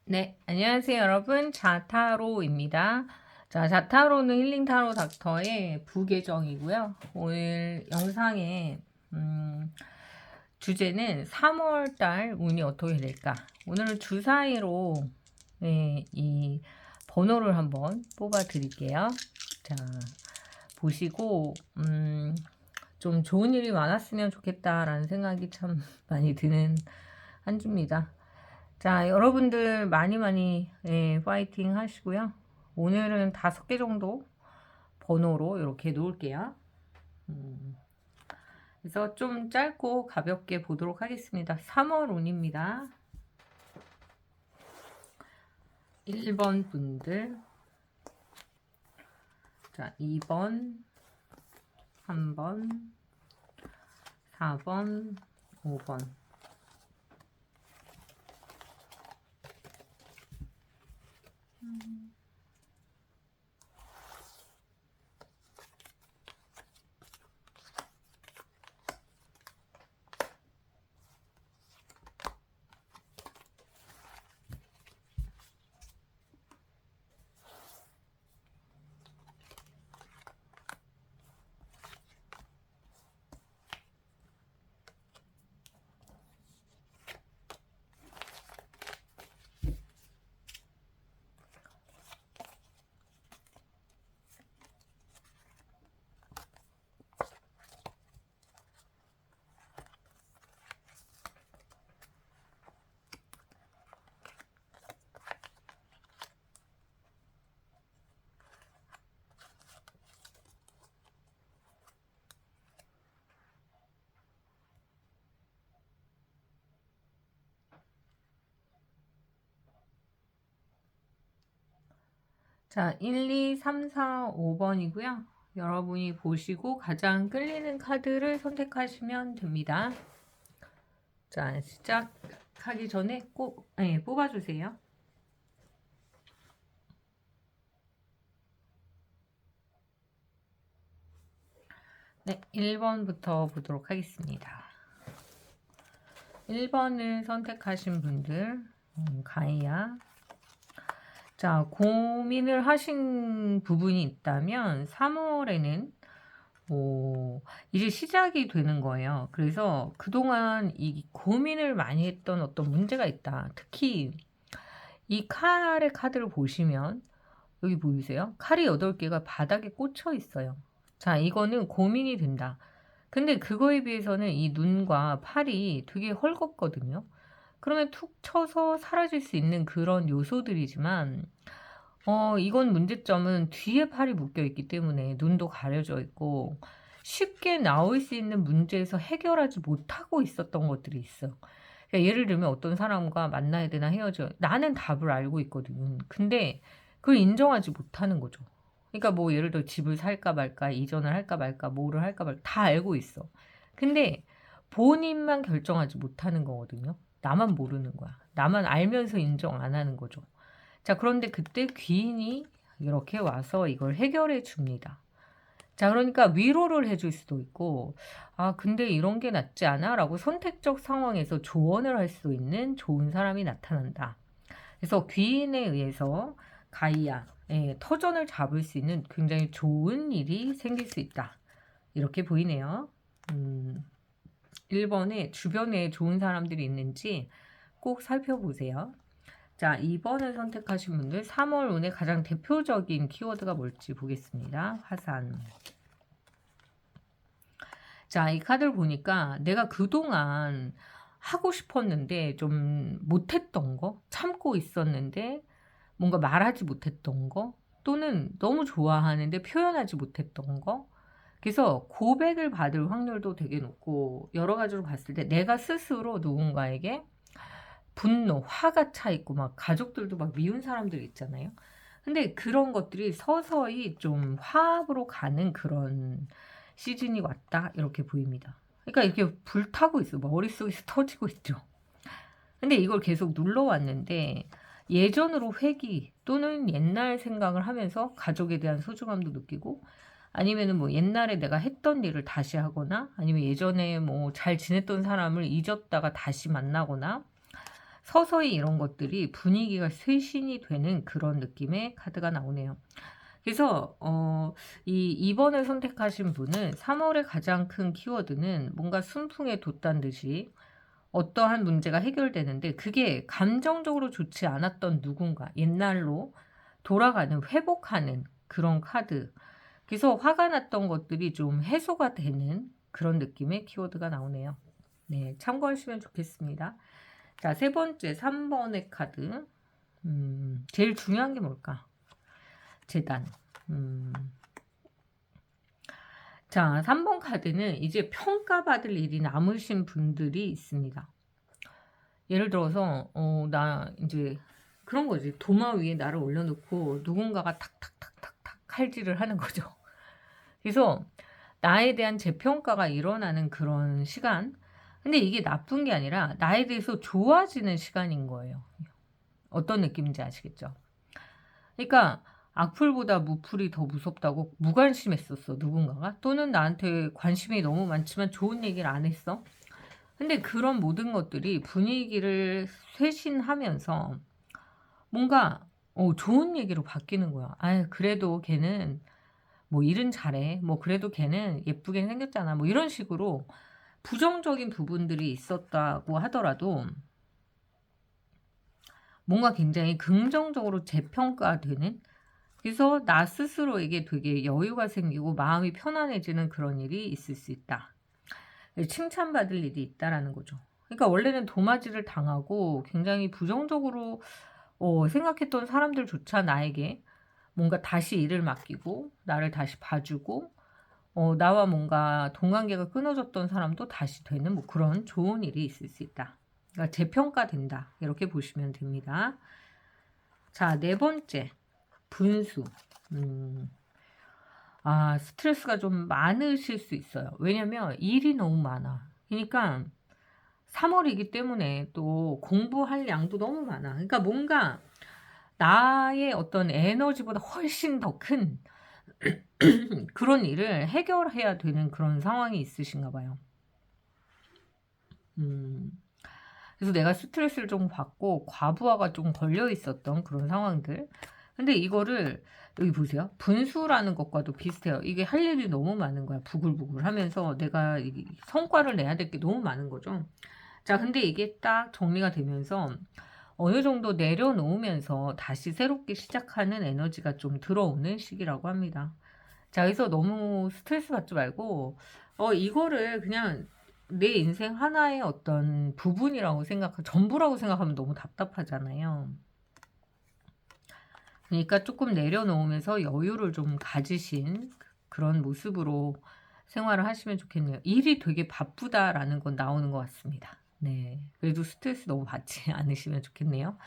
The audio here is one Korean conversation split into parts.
네, 안녕하세요, 여러분. 자타로입니다. 자, 자타로는 힐링타로 닥터의 부계정이고요. 오늘 영상의 주제는 3월달 운이 어떻게 될까? 오늘은 주사위로 이 번호를 한번 뽑아 드릴게요. 자, 보시고 좀 좋은 일이 많았으면 좋겠다라는 생각이 참 많이 드는 한 주입니다. 자, 여러분들 많이 파이팅 하시고요. 오늘은 5개 정도 번호로 이렇게 놓을게요. 그래서 좀 짧고 가볍게 보도록 하겠습니다. 3월 운입니다. 1번 분들, 자, 2번, 3번, 4번, 5번. 자, 1, 2, 3, 4, 5번이고요. 여러분이 보시고 가장 끌리는 카드를 선택하시면 됩니다. 자, 시작하기 전에 꼭 뽑아주세요. 네, 1번부터 보도록 하겠습니다. 1번을 선택하신 분들, 가이아. 자, 고민을 하신 부분이 있다면 3월에는 이제 시작이 되는 거예요. 그래서 그동안 이 고민을 많이 했던 어떤 문제가 있다. 특히 이 칼의 카드를 보시면 여기 보이세요? 칼이 8개가 바닥에 꽂혀 있어요. 자, 이거는 고민이 된다. 근데 그거에 비해서는 이 눈과 팔이 되게 헐겁거든요. 그러면 툭 쳐서 사라질 수 있는 그런 요소들이지만 이건 문제점은 뒤에 팔이 묶여 있기 때문에 눈도 가려져 있고 쉽게 나올 수 있는 문제에서 해결하지 못하고 있었던 것들이 있어. 그러니까 예를 들면 어떤 사람과 만나야 되나 헤어져. 나는 답을 알고 있거든. 근데 그걸 인정하지 못하는 거죠. 그러니까 뭐 예를 들어 집을 살까 말까, 이전을 할까 말까, 뭐를 할까 말까 다 알고 있어. 근데 본인만 결정하지 못하는 거거든요. 나만 모르는 거야. 나만 알면서 인정 안 하는 거죠. 자, 그런데 그때 귀인이 이렇게 와서 이걸 해결해 줍니다. 자, 그러니까 위로를 해줄 수도 있고, 아, 근데 이런 게 낫지 않아? 라고 선택적 상황에서 조언을 할 수 있는 좋은 사람이 나타난다. 그래서 귀인에 의해서 가이아, 터전을 잡을 수 있는 굉장히 좋은 일이 생길 수 있다. 이렇게 보이네요. 1번에 주변에 좋은 사람들이 있는지 꼭 살펴보세요. 자, 2번을 선택하신 분들 3월 운의 가장 대표적인 키워드가 뭘지 보겠습니다. 화산. 자, 이 카드를 보니까 내가 그동안 하고 싶었는데 좀 못했던 거, 참고 있었는데 뭔가 말하지 못했던 거, 또는 너무 좋아하는데 표현하지 못했던 거. 그래서 고백을 받을 확률도 되게 높고, 여러 가지로 봤을 때 내가 스스로 누군가에게 분노, 화가 차 있고 막 가족들도 막 미운 사람들 있잖아요. 근데 그런 것들이 서서히 좀 화합으로 가는 그런 시즌이 왔다 이렇게 보입니다. 그러니까 이렇게 불타고 있어. 머릿속에서 터지고 있죠. 근데 이걸 계속 눌러왔는데 예전으로 회귀 또는 옛날 생각을 하면서 가족에 대한 소중함도 느끼고 아니면은 뭐 옛날에 내가 했던 일을 다시 하거나 아니면 예전에 뭐 잘 지냈던 사람을 잊었다가 다시 만나거나 서서히 이런 것들이 분위기가 쇄신이 되는 그런 느낌의 카드가 나오네요. 그래서 이 2 번을 선택하신 분은 3 월의 가장 큰 키워드는 뭔가 순풍에 돛단 듯이 어떠한 문제가 해결되는데 그게 감정적으로 좋지 않았던 누군가, 옛날로 돌아가는, 회복하는 그런 카드. 그래서 화가 났던 것들이 좀 해소가 되는 그런 느낌의 키워드가 나오네요. 네, 참고하시면 좋겠습니다. 자, 세 번째 3 번의 카드. 제일 중요한 게 뭘까? 재단. 자, 3 번 카드는 이제 평가받을 일이 남으신 분들이 있습니다. 예를 들어서 나 인제 그런 거지. 도마 위에 나를 올려 놓고 누군가가 탁탁탁탁탁 칼질을 하는 거죠. 그래서 나에 대한 재평가가 일어나는 그런 시간. 근데 이게 나쁜 게 아니라 나에 대해서 좋아지는 시간인 거예요. 어떤 느낌인지 아시겠죠? 그러니까 악플보다 무플이 더 무섭다고 무관심했었어, 누군가가. 또는 나한테 관심이 너무 많지만 좋은 얘기를 안 했어. 근데 그런 모든 것들이 분위기를 쇄신하면서 뭔가 좋은 얘기로 바뀌는 거야. "아유 그래도 걔는 뭐 일은 잘해. 뭐 그래도 걔는 예쁘게 생겼잖아." 뭐 이런 식으로 부정적인 부분들이 있었다고 하더라도 뭔가 굉장히 긍정적으로 재평가되는, 그래서 나 스스로에게 되게 여유가 생기고 마음이 편안해지는 그런 일이 있을 수 있다. 칭찬받을 일이 있다라는 거죠. 그러니까 원래는 도마질을 당하고 굉장히 부정적으로 생각했던 사람들조차 나에게 뭔가 다시 일을 맡기고 나를 다시 봐주고 나와 뭔가 동관계가 끊어졌던 사람도 다시 되는 뭐 그런 좋은 일이 있을 수 있다. 그러니까 재평가된다. 이렇게 보시면 됩니다. 자, 네 번째 분수. 스트레스가 좀 많으실 수 있어요. 왜냐면 일이 너무 많아. 그러니까 3 월이기 때문에 또 공부할 양도 너무 많아. 그러니까 뭔가 나의 어떤 에너지보다 훨씬 더 큰 그런 일을 해결해야 되는 그런 상황이 있으신가 봐요. 그래서 내가 스트레스를 좀 받고 과부하가 좀 걸려 있었던 그런 상황들. 근데 이거를 여기 보세요. 분수라는 것과도 비슷해요. 이게 할 일이 너무 많은 거야. 부글부글 하면서 내가 이 성과를 내야 될 게 너무 많은 거죠. 자, 근데 이게 딱 정리가 되면서 어느 정도 내려놓으면서 다시 새롭게 시작하는 에너지가 좀 들어오는 시기라고 합니다. 자, 그래서 너무 스트레스 받지 말고 이거를 그냥 내 인생 하나의 어떤 부분이라고 전부라고 생각하면 너무 답답하잖아요. 그러니까 조금 내려놓으면서 여유를 좀 가지신 그런 모습으로 생활을 하시면 좋겠네요. 일이 되게 바쁘다라는 건 나오는 것 같습니다. 네. 그래도 스트레스 너무 받지 않으시면 좋겠네요.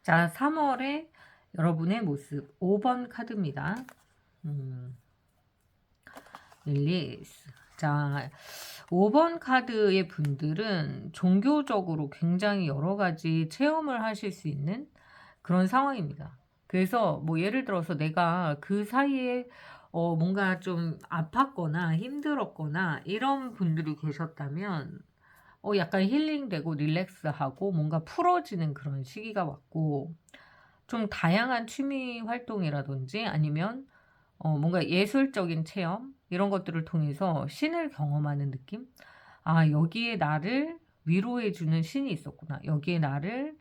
자, 3 월에 여러분의 모습 5 번 카드입니다. 릴리스. 자, 5 번 카드의 분들은 종교적으로 굉장히 여러 가지 체험을 하실 수 있는 그런 상황입니다. 그래서 뭐 예를 들어서 내가 그 사이에 뭔가 좀 아팠거나 힘들었거나 이런 분들이 계셨다면 약간 힐링되고 릴렉스하고 뭔가 풀어지는 그런 시기가 왔고, 좀 다양한 취미 활동이라든지 아니면 뭔가 예술적인 체험 이런 것들을 통해서 신을 경험하는 느낌? '아 여기에 나를 위로해 주는 신이 있었구나. 여기에 나를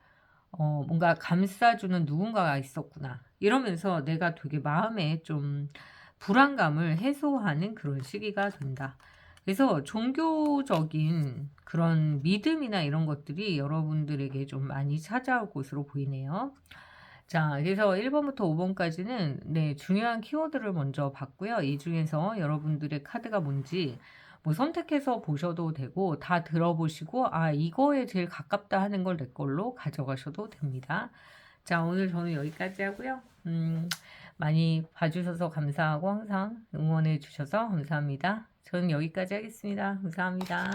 뭔가 감싸 주는 누군가가 있었구나.' 이러면서 내가 되게 마음에 좀 불안감을 해소하는 그런 시기가 된다. 그래서 종교적인 그런 믿음이나 이런 것들이 여러분들에게 좀 많이 찾아올 것으로 보이네요. 자, 그래서 1 번부터 5 번까지는 네 중요한 키워드를 먼저 봤고요. 이 중에서 여러분들의 카드가 뭔지 뭐 선택해서 보셔도 되고 다 들어보시고 '아 이거에 제일 가깝다.' 하는 걸 내 걸로 가져가셔도 됩니다. 자, 오늘 저는 여기까지 하고요. 많이 봐 주셔서 감사하고 항상 응원해 주셔서 감사합니다. 저는 여기까지 하겠습니다. 감사합니다.